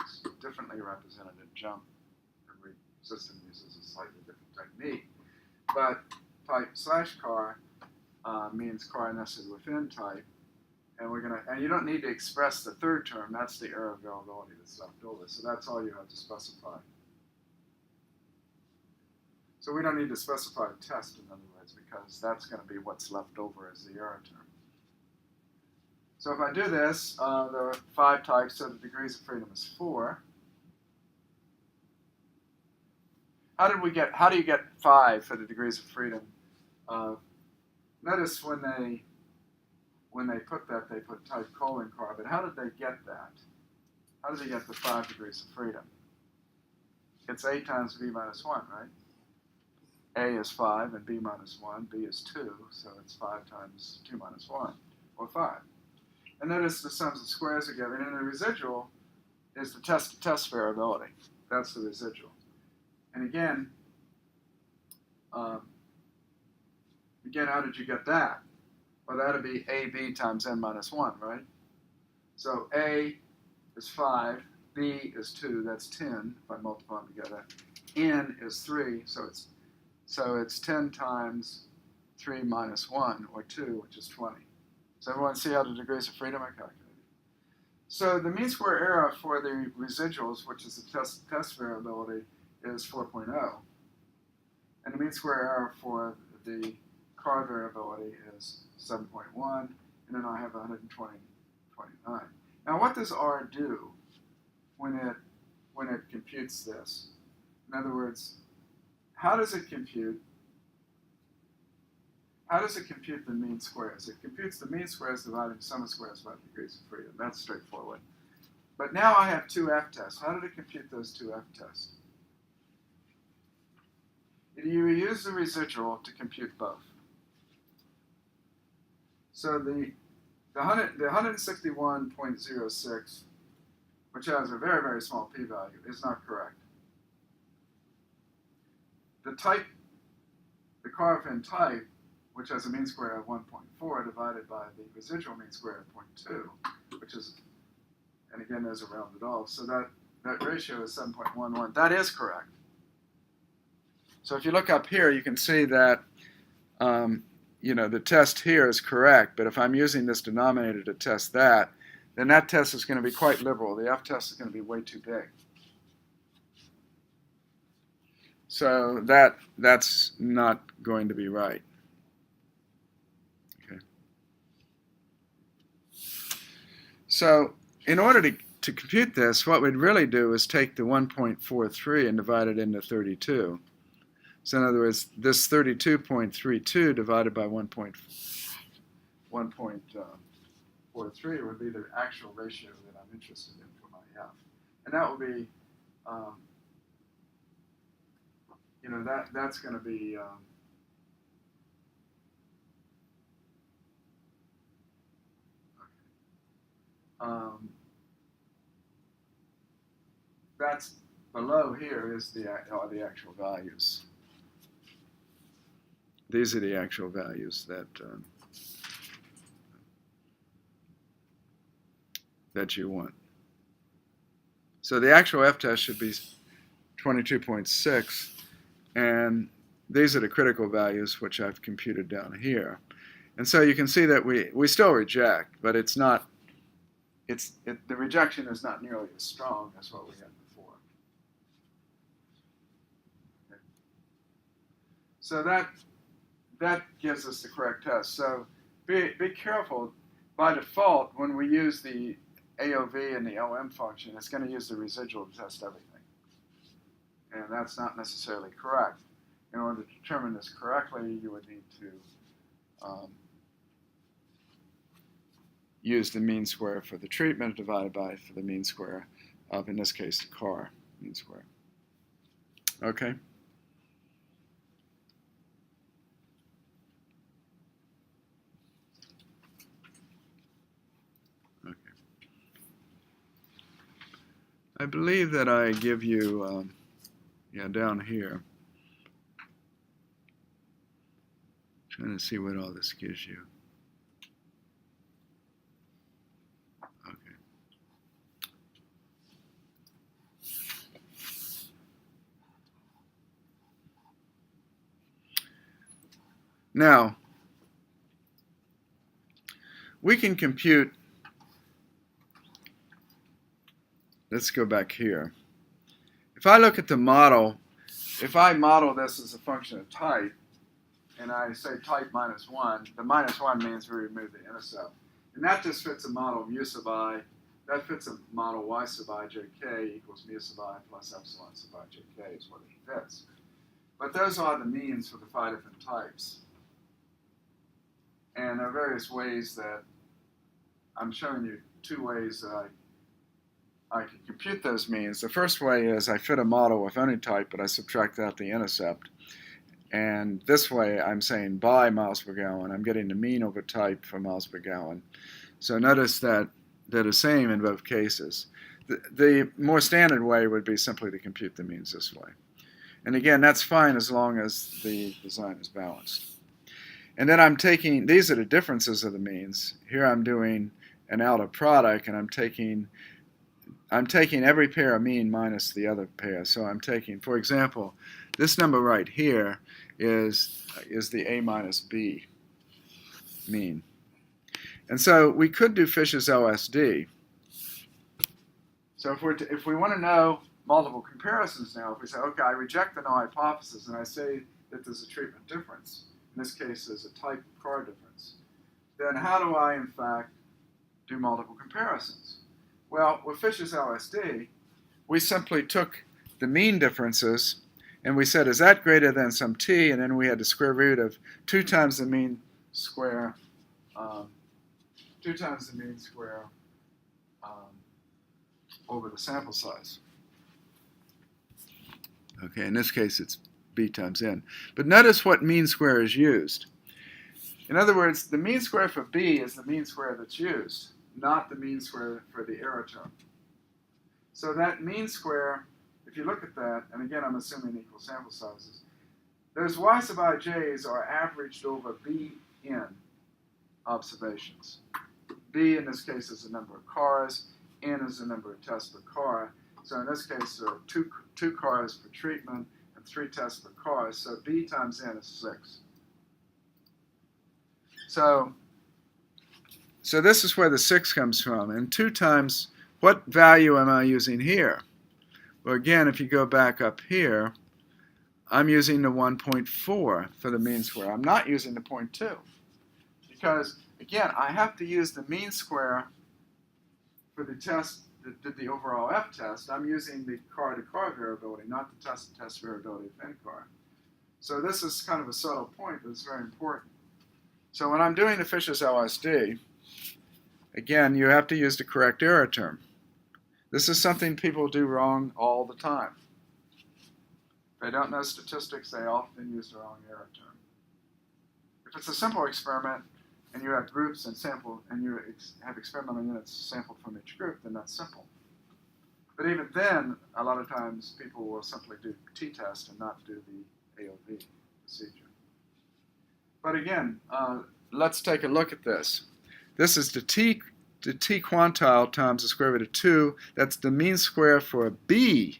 Speaker 1: It's differently represented in JUMP. Every system uses a slightly different technique. But type slash car means car nested within type. And you don't need to express the third term. That's the error availability that's left over. So that's all you have to specify. So we don't need to specify a test, in other words, because that's going to be what's left over as the error term. So if I do this, there are 5 types, so the degrees of freedom is 4. How do you get 5 for the degrees of freedom? Notice when they put that, they put type colon carbon. How did they get that? How did they get the 5 degrees of freedom? It's A times B minus 1, right? A is 5 and B minus 1. B is 2, so it's 5 times 2 minus 1, or 5. And notice the sums of squares are given, and the residual is the test variability. That's the residual. And again, how did you get that? Well, that would be AB times n minus 1, right? So A is 5, B is 2, that's 10, if I multiply them together. N is 3, so it's 10 times 3 minus 1, or 2, which is 20. So everyone see how the degrees of freedom are calculated? So the mean square error for the residuals, which is the test variability, is 4.0. And the mean square error for the car variability is 7.1. And then I have 129. Now what does R do when it computes this? In other words, how does it compute the mean squares? It computes the mean squares dividing the sum of squares by the degrees of freedom. That's straightforward. But now I have 2 f-tests. How did it compute those 2 f-tests? You use the residual to compute both. So the 161.06, which has a very, very small p-value, is not correct. The Carvin type, which has a mean square of 1.4 divided by the residual mean square of 0.2, which is, and again, those are rounded off, so that ratio is 7.11. That is correct. So if you look up here, you can see that the test here is correct, but if I'm using this denominator to test that, then that test is going to be quite liberal. The f-test is going to be way too big. So that's not going to be right. Okay. So in order to compute this, what we'd really do is take the 1.43 and divide it into 32. So in other words, this 32.32 divided by 1.43 would be the actual ratio that I'm interested in for my f. And that would be, that's going to be, that's below here is are the actual values. These are the actual values that you want. So the actual f-test should be 22.6, and these are the critical values which I've computed down here. And so you can see that we still reject, but it's not. The rejection is not nearly as strong as what we had before. Okay. So that gives us the correct test. So be careful. By default, when we use the AOV and the LM function, it's going to use the residual to test everything. And that's not necessarily correct. In order to determine this correctly, you would need to use the mean square for the treatment divided by for the mean square of, in this case, the car mean square. Okay? Okay. I believe that I give you, down here. Trying to see what all this gives you. Okay. Now, we can compute, let's go back here. If I look at the model, if I model this as a function of type, and I say type -1, the -1 means we remove the intercept. And that just fits a model mu sub I. That fits a model y sub I jk equals mu sub I plus epsilon sub I jk is what it fits. But those are the means for the 5 different types. And there are various ways that I'm showing you 2 ways that I can compute those means. The first way is I fit a model with any type, but I subtract out the intercept. And this way I'm saying by miles per gallon. I'm getting the mean over type for miles per gallon. So notice that they're the same in both cases. The more standard way would be simply to compute the means this way. And again, that's fine as long as the design is balanced. And then I'm taking, these are the differences of the means. Here I'm doing an outer product, and I'm taking every pair of mean minus the other pair. So I'm taking, for example, this number right here is the A minus B mean. And so we could do Fish's LSD. So if we want to know multiple comparisons now, if we say, okay, I reject the null hypothesis and I say that there's a treatment difference, in this case there's a type of car difference, then how do I, in fact, do multiple comparisons? Well, with Fish's LSD, we simply took the mean differences and we said, is that greater than some t? And then we had the square root of 2 times the mean square, over the sample size. Okay, in this case it's b times n. But notice what mean square is used. In other words, the mean square for b is the mean square that's used, not the mean square for the error term. So that mean square, if you look at that, and again I'm assuming equal sample sizes, those y sub ij's are averaged over bn observations. B in this case is the number of cars, n is the number of tests per car. So in this case there are two cars per treatment and 3 tests per car, so b times n is 6. So this is where the 6 comes from. And 2 times, what value am I using here? Well, again, if you go back up here, I'm using the 1.4 for the mean square. I'm not using the 0.2. Because, again, I have to use the mean square for the test that did the overall F test. I'm using the car-to-car variability, not the test-to-test variability of n-car. So this is kind of a subtle point, but it's very important. So when I'm doing the Fish's LSD, again, you have to use the correct error term. This is something people do wrong all the time. If they don't know statistics, they often use the wrong error term. If it's a simple experiment, and you have groups and sample, and you have experimental units sampled from each group, then that's simple. But even then, a lot of times people will simply do t-test and not do the AOV procedure. But again, let's take a look at this. This is the t quantile times the square root of 2. That's the mean square for b.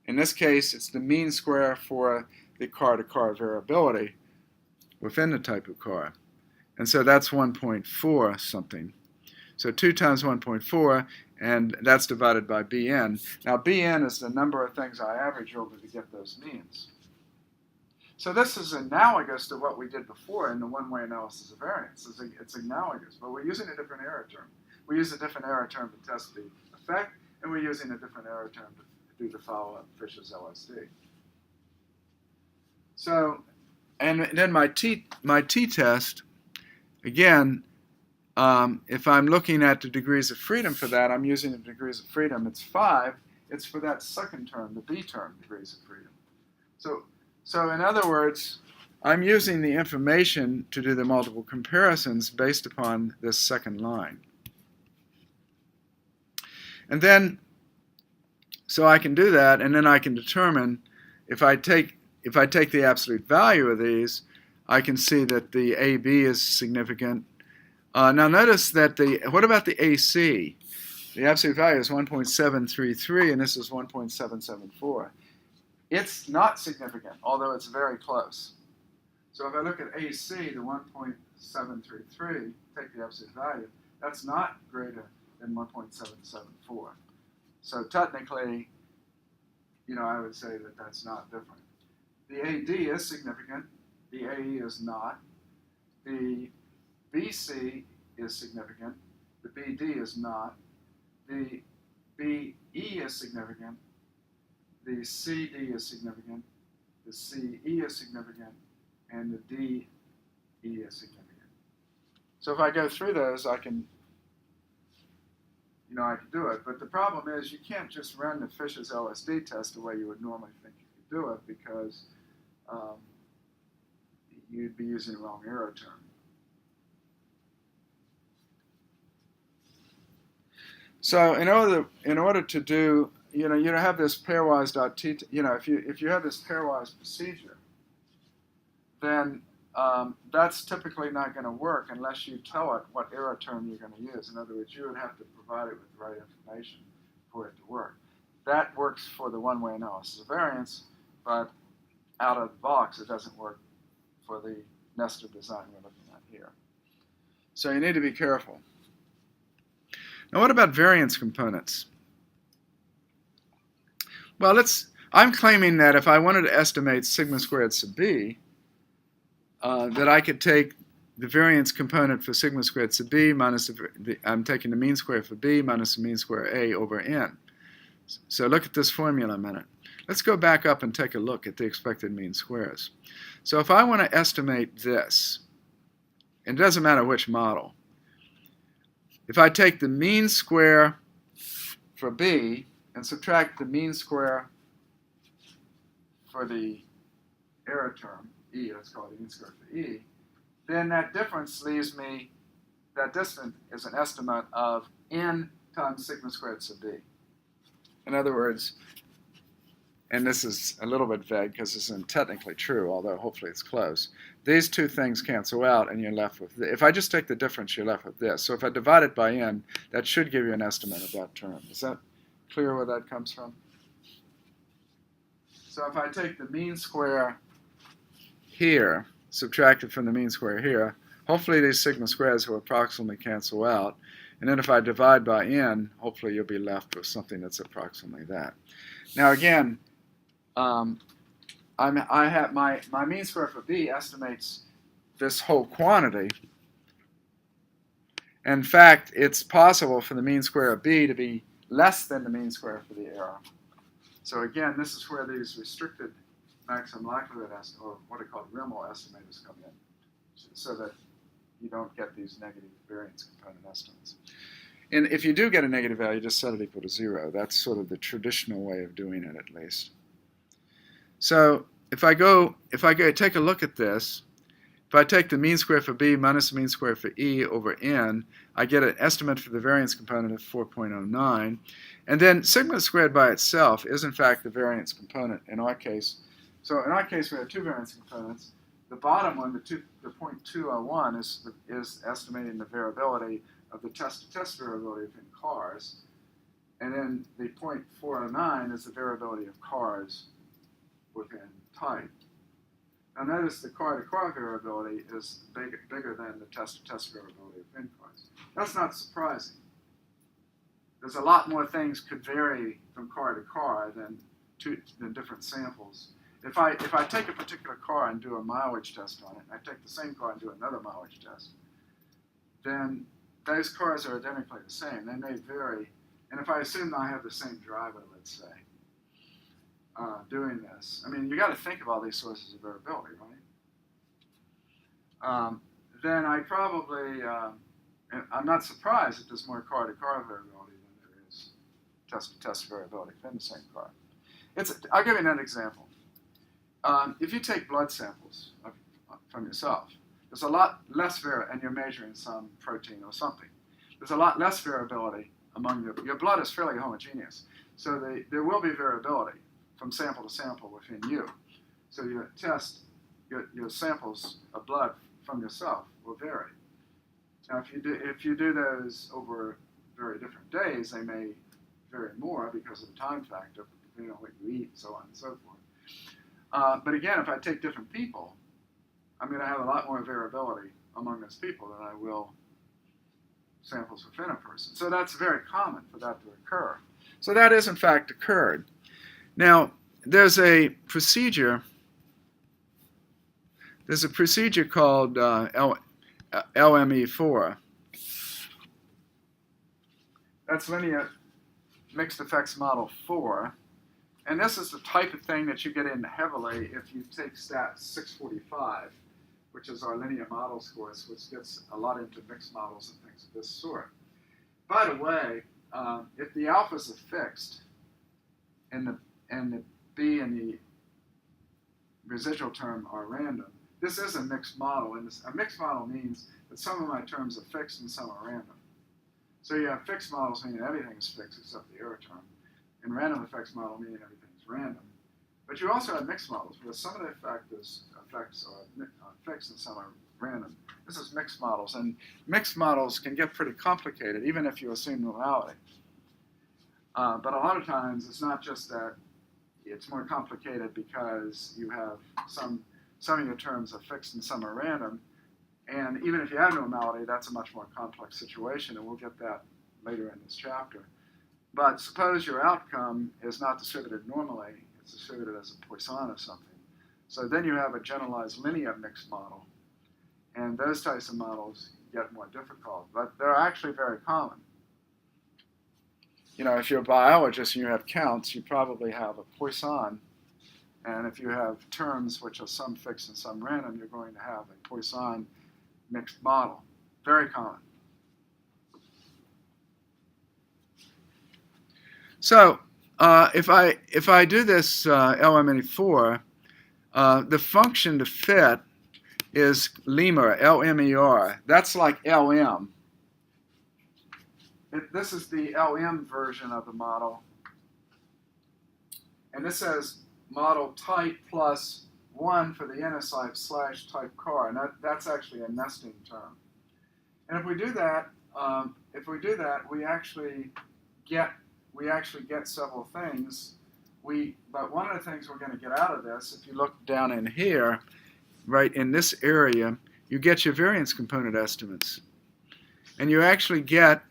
Speaker 1: In this case, it's the mean square for the car-to-car variability within the type of car. And so that's 1.4 something. So 2 times 1.4, and that's divided by bn. Now bn is the number of things I average over to get those means. So this is analogous to what we did before in the one-way analysis of variance. It's analogous, but we're using a different error term. We use a different error term to test the effect, and we're using a different error term to do the follow-up Fish's LSD. So, and then my t-test, again, if I'm looking at the degrees of freedom for that, I'm using the degrees of freedom. It's 5. It's for that second term, the b term, degrees of freedom. So in other words, I'm using the information to do the multiple comparisons based upon this second line. And then, so I can do that, and then I can determine if I take the absolute value of these, I can see that the AB is significant. Now notice that what about the AC? The absolute value is 1.733, and this is 1.774. It's not significant, although it's very close. So if I look at AC, the 1.733, take the absolute value, that's not greater than 1.774. So technically, I would say that that's not different. The AD is significant. The AE is not. The BC is significant, the BD is not, the BE is significant, the CD is significant, the CE is significant, and the DE is significant. So if I go through those, I can do it. But the problem is you can't just run the Fisher's LSD test the way you would normally think you could do it, because you'd be using the wrong error term. So in order to do, you have this pairwise.t, if you have this pairwise procedure, then that's typically not going to work unless you tell it what error term you're going to use. In other words, you would have to provide it with the right information for it to work. That works for the one-way analysis of variance, but out of the box, it doesn't work for the nested design we're looking at here. So you need to be careful. Now, what about variance components? Well, I'm claiming that if I wanted to estimate sigma squared sub b, that I could take the variance component for sigma squared sub b minus I'm taking the mean square for b minus the mean square a over n. So look at this formula a minute. Let's go back up and take a look at the expected mean squares. So if I want to estimate this, and it doesn't matter which model, if I take the mean square for b and subtract the mean square for the error term, E, let's call it the mean square for E, then that difference leaves me, that distance is an estimate of n times sigma squared sub b. In other words, and this is a little bit vague because this isn't technically true, although hopefully it's close. These two things cancel out and you're left with this. If I just take the difference, you're left with this. So if I divide it by n, that should give you an estimate of that term. Is that clear where that comes from? So if I take the mean square here, subtract it from the mean square here, hopefully these sigma squares will approximately cancel out. And then if I divide by n, hopefully you'll be left with something that's approximately that. Now again, I have my mean square for b estimates this whole quantity. In fact, it's possible for the mean square of b to be less than the mean square for the error. So again, this is where these restricted maximum likelihood estimates, or what are called Rimmel estimators, come in, so that you don't get these negative variance component estimates. And if you do get a negative value, just set it equal to 0. That's sort of the traditional way of doing it, at least. So if I take a look at this, if I take the mean square for b minus the mean square for e over n, I get an estimate for the variance component of 4.09. And then sigma squared by itself is in fact the variance component in our case. So in our case, we have two variance components. The bottom one, the 0.201, is estimating the variability of the test-to-test variability within cars. And then the 0.409 is the variability of cars within type. Now notice the car-to-car variability is bigger than the test-to-test variability within cars. That's not surprising. There's a lot more things could vary from car to car than different samples. If I take a particular car and do a mileage test on it, and I take the same car and do another mileage test, then those cars are identically the same. They may vary. And if I assume I have the same driver, let's say, doing this, I mean, you got to think of all these sources of variability, right? Then I probably, I'm not surprised that there's more car-to-car variability than there is test-to-test variability within the same car. I'll give you another example. If you take blood samples from yourself, there's a lot less variability, and you're measuring some protein or something. There's a lot less variability among your blood is fairly homogeneous. So there will be variability from sample to sample within you. So your samples of blood from yourself will vary. Now, if you do those over very different days, they may vary more because of the time factor, depending on what you eat, and so on and so forth. But again, if I take different people, I'm going to have a lot more variability among those people than I will samples within a person. So that's very common for that to occur. So that is, in fact, occurred. Now, there's a procedure called LME4. That's linear mixed effects model 4. And this is the type of thing that you get in heavily if you take stat 645, which is our linear models course, which gets a lot into mixed models and things of this sort. By the way, if the alphas are fixed and the B and the residual term are random, this is a mixed model. And a mixed model means that some of my terms are fixed and some are random. So you have fixed models meaning everything is fixed except the error term, and random effects model meaning everything is random. But you also have mixed models where some of the effects are fixed and some are random. This is mixed models, and mixed models can get pretty complicated even if you assume normality. But a lot of times it's not just that it's more complicated because you have some of your terms are fixed and some are random. And even if you have normality, that's a much more complex situation, and we'll get that later in this chapter. But suppose your outcome is not distributed normally, it's distributed as a Poisson or something. So then you have a generalized linear mixed model, and those types of models get more difficult, but they're actually very common. You know, if you're a biologist and you have counts, you probably have a Poisson. And if you have terms which are some fixed and some random, you're going to have a Poisson mixed model. Very common. So if I do this LME4, the function to fit is lemur, L-M-E-R. That's like LM. This is the LM version of the model. And this says model type plus 1 for the n-type / type car, and that's actually a nesting term. And if we do that, we actually get several things. But one of the things we're going to get out of this, if you look down in here, right in this area, you get your variance component estimates, and you actually get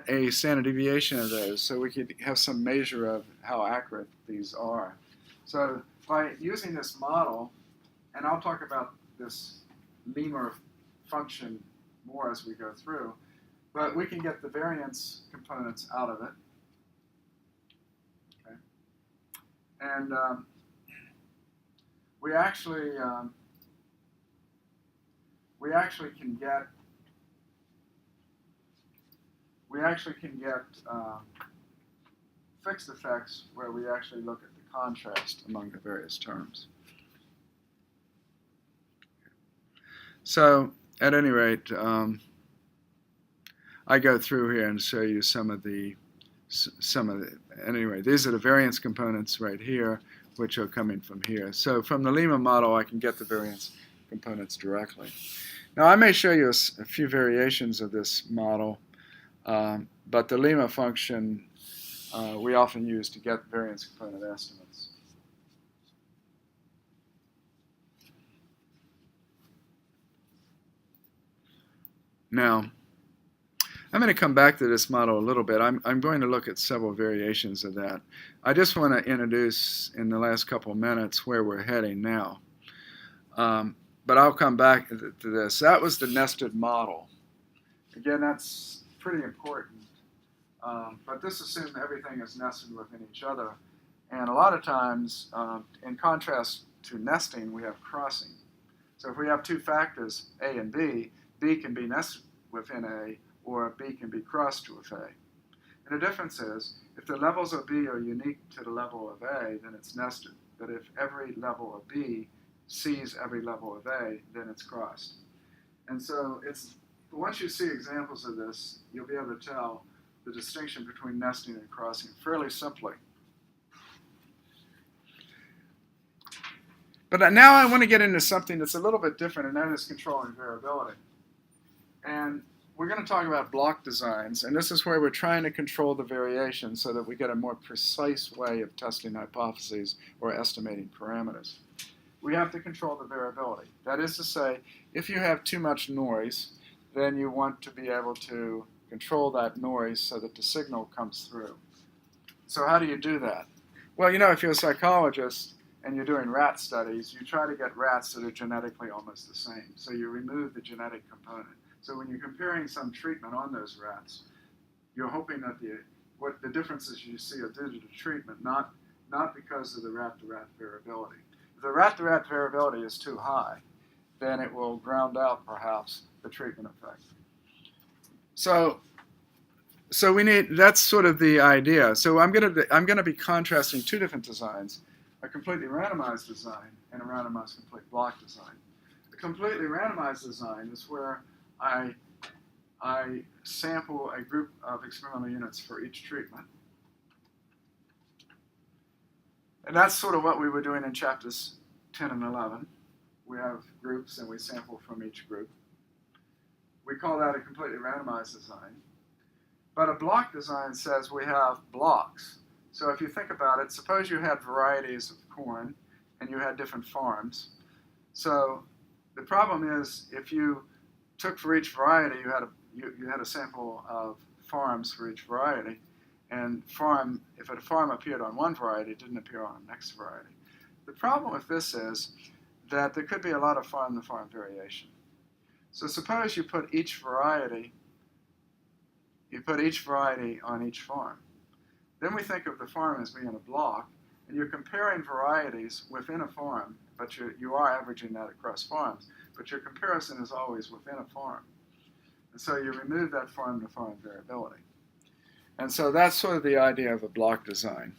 Speaker 1: a standard deviation of those, so we could have some measure of how accurate these are. So by using this model, and I'll talk about this lemur function more as we go through, but we can get the variance components out of it. Okay. And we actually can get fixed effects where we actually look at the contrast among the various terms. So, at any rate, I go through here and show you anyway, these are the variance components right here, which are coming from here. So from the lemur model, I can get the variance components directly. Now, I may show you a few variations of this model, but the lemur function we often use to get variance component estimates. Now, I'm going to come back to this model a little bit. I'm going to look at several variations of that. I just want to introduce in the last couple of minutes where we're heading now. But I'll come back to this. That was the nested model. Again, that's pretty important. But this assumes everything is nested within each other. And a lot of times, in contrast to nesting, we have crossing. So if we have two factors, A and B can be nested within A, or B can be crossed to with A. And the difference is, if the levels of B are unique to the level of A, then it's nested. But if every level of B sees every level of A, then it's crossed. And so once you see examples of this, you'll be able to tell the distinction between nesting and crossing fairly simply. But now I want to get into something that's a little bit different, and that is controlling variability. And we're going to talk about block designs, and this is where we're trying to control the variation so that we get a more precise way of testing hypotheses or estimating parameters. We have to control the variability. That is to say, if you have too much noise, then you want to be able to control that noise so that the signal comes through. So how do you do that? Well, you know, if you're a psychologist and you're doing rat studies, you try to get rats that are genetically almost the same. So you remove the genetic component. So when you're comparing some treatment on those rats, you're hoping that the differences you see are due to the treatment, not because of the rat-to-rat variability. If the rat-to-rat variability is too high, then it will ground out perhaps the treatment effect. So that's sort of the idea. So I'm going to be contrasting two different designs: a completely randomized design and a randomized complete block design. A completely randomized design is where I sample a group of experimental units for each treatment. And that's sort of what we were doing in chapters 10 and 11. We have groups and we sample from each group. We call that a completely randomized design. But a block design says we have blocks. So if you think about it, suppose you had varieties of corn and you had different farms. So the problem is if you took for each variety, you had a sample of farms for each variety, and if a farm appeared on one variety, it didn't appear on the next variety. The problem with this is that there could be a lot of farm-to-farm variation. So suppose you put each variety on each farm. Then we think of the farm as being a block, and you're comparing varieties within a farm, but you are averaging that across farms, but your comparison is always within a farm. And so you remove that farm-to-farm variability. And so that's sort of the idea of a block design.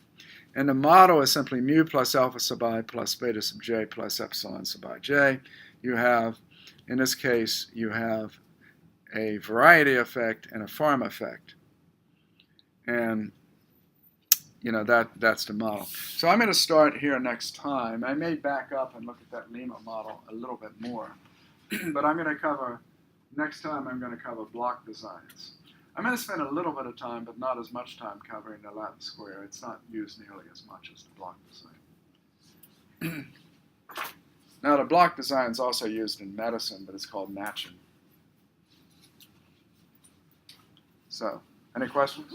Speaker 1: And the model is simply mu plus alpha sub I plus beta sub j plus epsilon sub ij. You have, in this case, you have a variety effect and a farm effect. And that's the model. So I'm going to start here next time. I may back up and look at that Lima model a little bit more. But next time I'm going to cover block designs. I'm going to spend a little bit of time, but not as much time covering the Latin square. It's not used nearly as much as the block design. Now, the block design is also used in medicine, but it's called matching. So, any questions?